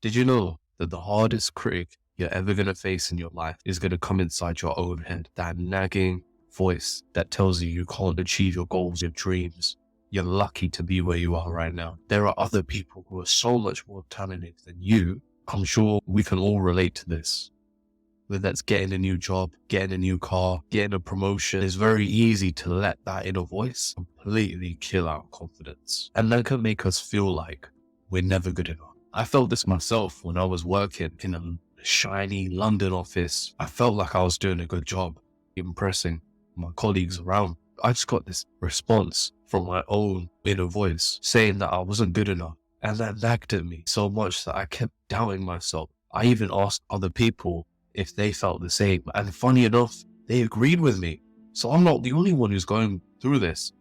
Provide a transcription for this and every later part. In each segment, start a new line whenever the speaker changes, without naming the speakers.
Did you know that the hardest critic you're ever going to face in your life is going to come inside your own head? That nagging voice that tells you can't achieve your goals, your dreams. You're lucky to be where you are right now. There are other people who are so much more talented than you. I'm sure we can all relate to this. Whether that's getting a new job, getting a new car, getting a promotion, it's very easy to let that inner voice completely kill our confidence. And that can make us feel like we're never good enough. I felt this myself when I was working in a shiny London office. I felt like I was doing a good job, impressing my colleagues around. I just got this response from my own inner voice saying that I wasn't good enough. And that nagged at me so much that I kept doubting myself. I even asked other people if they felt the same. And funny enough, they agreed with me. So I'm not the only one who's going through this.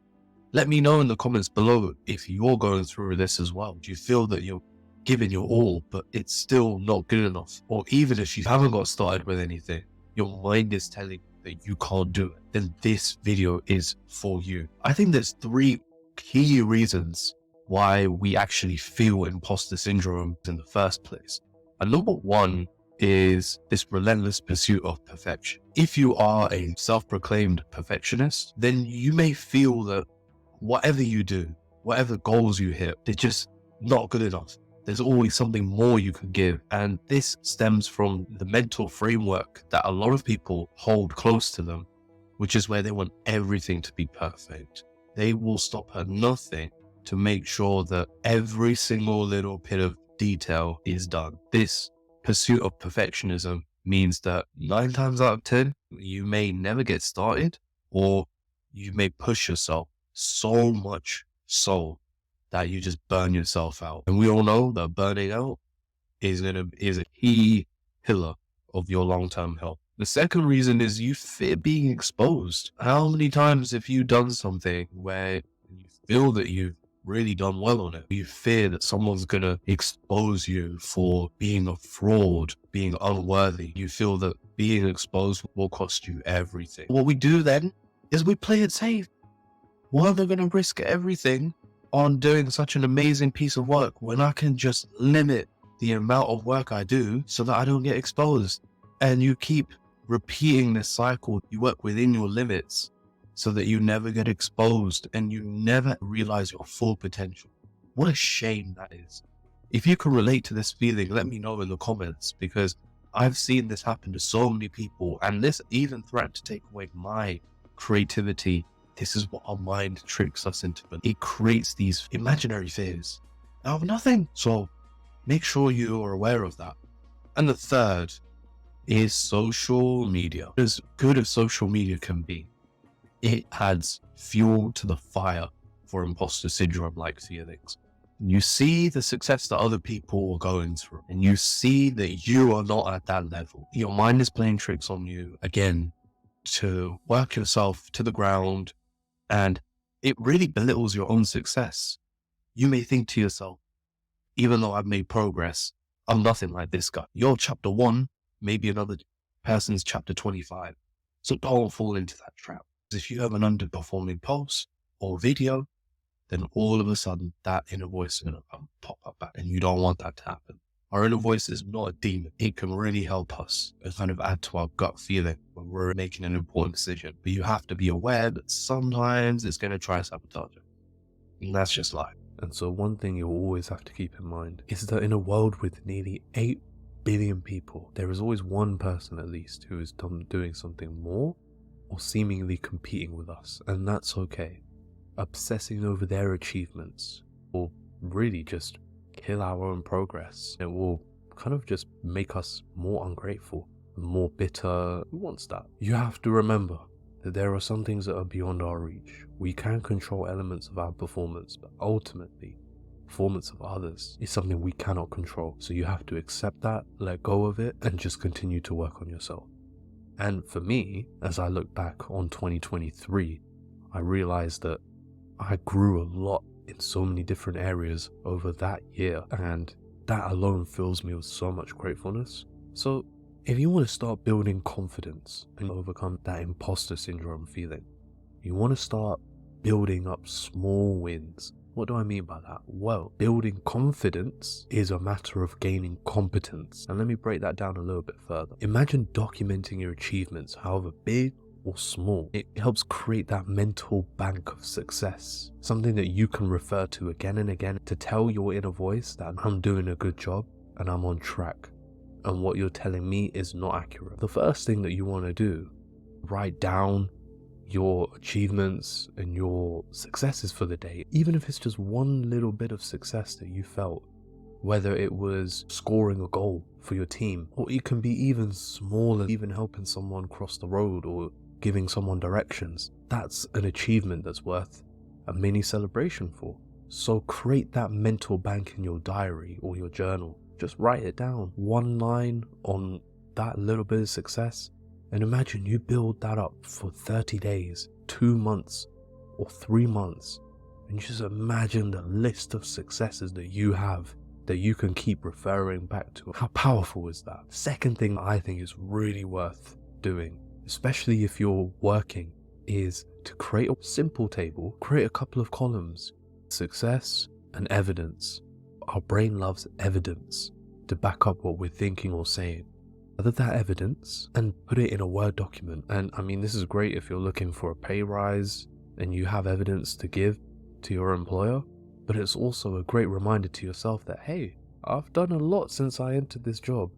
Let me know in the comments below if you're going through this as well. Do you feel that you're giving your all, but it's still not good enough? Or even if you haven't got started with anything, your mind is telling you that you can't do it, then this video is for you. I think there's 3 key reasons why we actually feel imposter syndrome in the first place. And number 1 is this relentless pursuit of perfection. If you are a self-proclaimed perfectionist, then you may feel that whatever you do, whatever goals you hit, they're just not good enough. There's always something more you can give. And this stems from the mental framework that a lot of people hold close to them, which is where they want everything to be perfect. They will stop at nothing to make sure that every single little bit of detail is done. This pursuit of perfectionism means that 9 times out of 10, you may never get started, or you may push yourself so much so that you just burn yourself out. And we all know that burning out is a key pillar of your long-term health. The second reason is you fear being exposed. How many times have you done something where you feel that you've really done well on it? You fear that someone's gonna expose you for being a fraud, being unworthy. You feel that being exposed will cost you everything. What we do then is we play it safe. Why am I gonna risk everything on doing such an amazing piece of work when I can just limit the amount of work I do so that I don't get exposed? And you keep repeating this cycle. You work within your limits so that you never get exposed and you never realize your full potential. What a shame that is. If you can relate to this feeling, let me know in the comments, because I've seen this happen to so many people, and this even threatened to take away my creativity. This is what our mind tricks us into. It creates these imaginary fears out of nothing. So make sure you are aware of that. And the third is social media. As good as social media can be, it adds fuel to the fire for imposter syndrome-like feelings. You see the success that other people are going through, and you see that you are not at that level. Your mind is playing tricks on you again to work yourself to the ground, and it really belittles your own success. You may think to yourself, even though I've made progress, I'm nothing like this guy. You're chapter 1, maybe another person's chapter 25. So don't fall into that trap. If you have an underperforming post or video, then all of a sudden that inner voice is going to pop up back, and you don't want that to happen. Our inner voice is not a demon. It can really help us and kind of add to our gut feeling when we're making an important decision. But you have to be aware that sometimes it's going to try sabotage it. And that's just life. And so one thing you'll always have to keep in mind is that in a world with nearly 8 billion people, there is always one person at least who is doing something more or seemingly competing with us. And that's okay. Obsessing over their achievements will really just kill our own progress. It will kind of just make us more ungrateful, more bitter. Who wants that? You have to remember that there are some things that are beyond our reach. We can control elements of our performance, but ultimately, performance of others is something we cannot control. So you have to accept that, let go of it, and just continue to work on yourself. And for me, as I look back on 2023, I realized that I grew a lot in so many different areas over that year, and that alone fills me with so much gratefulness. So if you want to start building confidence and overcome that imposter syndrome feeling, you want to start building up small wins What do I mean by that? Well, building confidence is a matter of gaining competence. And let me break that down a little bit further. Imagine documenting your achievements, however big or small. It helps create that mental bank of success, something that you can refer to again and again to tell your inner voice that I'm doing a good job and I'm on track, and what you're telling me is not accurate. The first thing that you want to do, write down your achievements and your successes for the day, even if it's just one little bit of success that you felt, whether it was scoring a goal for your team, or it can be even smaller, even helping someone cross the road or giving someone directions. That's an achievement that's worth a mini celebration for. So create that mental bank in your diary or your journal. Just write it down, one line on that little bit of success, and imagine you build that up for 30 days, 2 months, or 3 months, and just imagine the list of successes that you have that you can keep referring back to. How powerful is that? Second thing I think is really worth doing, especially if you're working, is to create a simple table, create a couple of columns, success and evidence. Our brain loves evidence to back up what we're thinking or saying. Gather that evidence and put it in a Word document. And I mean, this is great if you're looking for a pay rise and you have evidence to give to your employer, but it's also a great reminder to yourself that, hey, I've done a lot since I entered this job,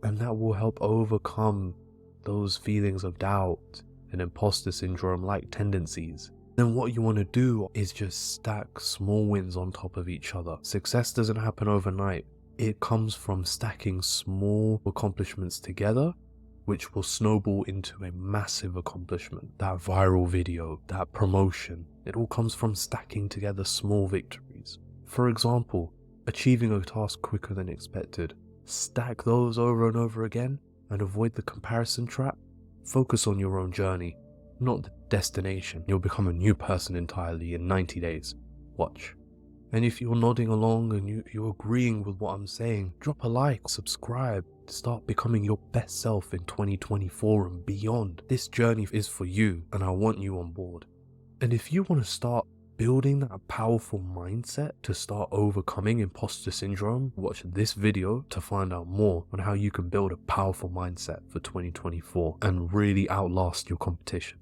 and that will help overcome those feelings of doubt and imposter syndrome like tendencies. Then what you want to do is just stack small wins on top of each other. Success doesn't happen overnight. It comes from stacking small accomplishments together, which will snowball into a massive accomplishment. That viral video, that promotion, it all comes from stacking together small victories. For example, achieving a task quicker than expected. Stack those over and over again and avoid the comparison trap. Focus on your own journey, not the destination. You'll become a new person entirely in 90 days. Watch. And if you're nodding along and you're agreeing with what I'm saying, drop a like, subscribe, start becoming your best self in 2024 and beyond. This journey is for you and I want you on board. And if you want to start building that powerful mindset to start overcoming imposter syndrome, watch this video to find out more on how you can build a powerful mindset for 2024 and really outlast your competition.